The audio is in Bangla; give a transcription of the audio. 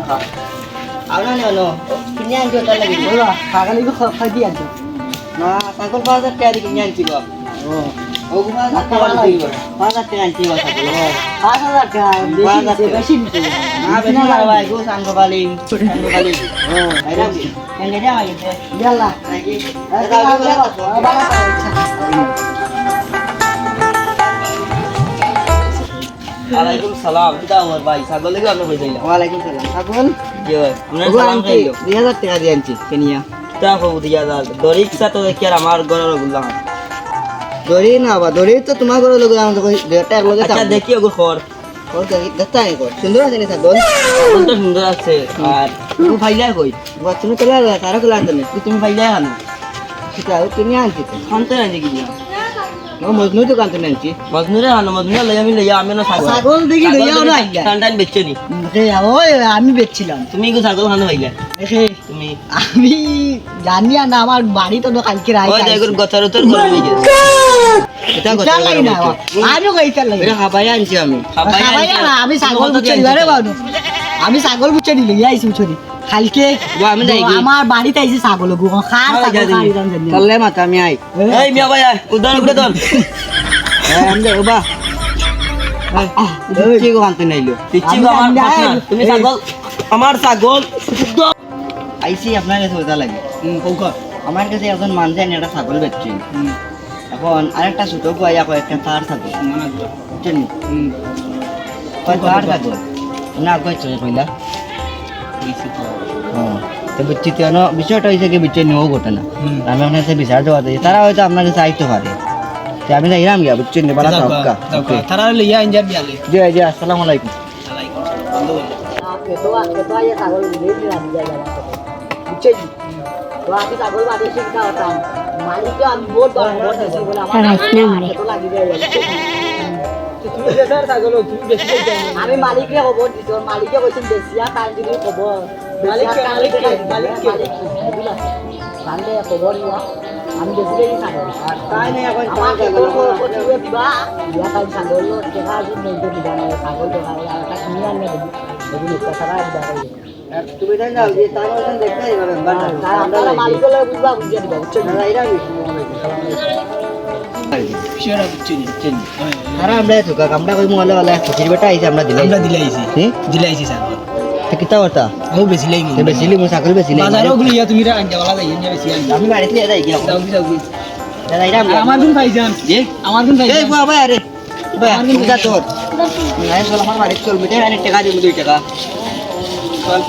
খা আনা নে নো কিনে আনছো তার লাগি বলো ছাগল এগুলো খাই দিয়ে আনছো না ছাগল 5000 টাকা দিয়ে কিনে আনছি গো ও ও 5000 টাকা দিয়ে 5000 টাকা আনছি গো ছাগল 5000 টাকা বেশি নিতে না বেশি না ভাই গো সাঙ্গো বালি ও আইরা কেন যা আইতে ইয়াল্লা নাকি ওয়ালাইকুম সালাম কিটা ওর ভাই ছাগল লাগি আপনি কইছিলেন ওয়ালাইকুম সালাম ছাগল জি ভাই আমরা সালাম খাইলো 2000 টাকা দিয়ে আনছি কেনিয়া তা কবু দিয়া দাও দরিকসা তো কি আর আমার ঘরের গুলা দড়ি না বা দড়ি তো তোমার ঘরে লোক আমাদের দেড়টা এক লগে আচ্ছা দেখি ওগো খর ওর দেখতে আই কর সুন্দর আছে নি ছাগল কত সুন্দর আছে আর তুমি ফাইলা কই তুমি চলে আসো তারা চলে আসো তুমি ফাইলা হানো সেটা তুমি আনছি তো খানতে না দেখি দিয়া ও মজনু তো কানতে আনছি মজনুরে হানো মজনুরে লই আমি না ছাগল দেখি লইয়াও না আইলা টান বেচছো নি ওই আমি বেচছিলাম তুমি গো ছাগল হানো হইলা দেখে তুমি আমি জানি না আমার বাড়ি তো কালকে রাই ওই দেখুন গছর উত্তর করে নিয়ে গেছে এটা এটা লাগি না আমিও কইতে লাগি এটা হাবাই আনছি আমি খাবাই না আমি ছাগল বুঝে দিবারে বাবু আমি ছাগল বুঝে দিলি আইছি বুঝি কালকে আমি যাই আমার বাড়িতে আইছি ছাগল গো খার ছাগল খাই দাম জানি চলে মাথা আমি আই এই মিয়া ভাই উদার করে দন আমি যাও বা পিচ্ছি গো আনতে নাইলো পিচ্ছি গো আমার পাশে তুমি ছাগল আমার ছাগল আইছি আপনার কাছে ওটা লাগে আমার কাছে একজন মানুষ জানি একটা ছাগল বেচছে এখন আরেকটা ছোট গুয়া কয়েকটা তার ছাগল বুঝছেন তার ছাগল না কইছো কইলা তো বিচ্ছিত বিষয়টা হয়েছে কি বিচ্ছিত নিয়েও ঘটে না আমি আপনার কাছে বিচার দেওয়া দিই তারা হয়তো আপনার কাছে আইতে পারে তো আমি যাইলাম গিয়া বুঝছেন বালা থাকা তারা লইয়া ইনজার বিয়ালে জি জি আসসালামু আলাইকুম তো আজকে তো আইয়া ছাগল নিয়ে রাখি জায়গা বুঝছেন তো আমি ছাগল বাদে শিখতে হতাম মালিককে আমি বহুত বড় দিছি বলে আমার তো লাগি যায় তুমি বেচার ছাগল তুমি বেশি আমি মালিককে খবর দিছি ওর মালিককে কইছেন বেশিয়া তাই যদি খবর মালিক কান্দে খবর নিয়া আমি বেশি বেশি ছাগল আর তাই না এখন ছাগল দিবা ইয়া তাই ছাগল দেখা আজি নেই দিবা না ছাগল দেখা আর তা কিনে আনলে দেবি একটা সারা দিবা তুমি জান যাও যে তার ওখানে দেখতে যাবেন আমরা মালিক হলে বুঝবা বুঝিয়ে দিবা বুঝছেন না এরা শিওর বুঝছেন আরে আমরা তো আমরা কই মোবাইল वाला খুশির বেটা আইছে আমরা দিলাইছি দিলাইছি ছাগল কিতা কথা ও বেশি লাগি বেশি মো ছাগল বেশি লাগি বাজারও গুলো ইয়া তুমি আনজা वाला যাই ইয়া বেশি আনজা আমি বাড়িতে যাই গিয়া যাও দাদা ইরাম আমার গুণ ভাইজান জি আমার গুণ ভাইজান এই বাবা আরে ভাই আমি যা তোর নাই চল আমার বাড়িতে চল মিটাই আনি টাকা দিমু 2 টাকা চল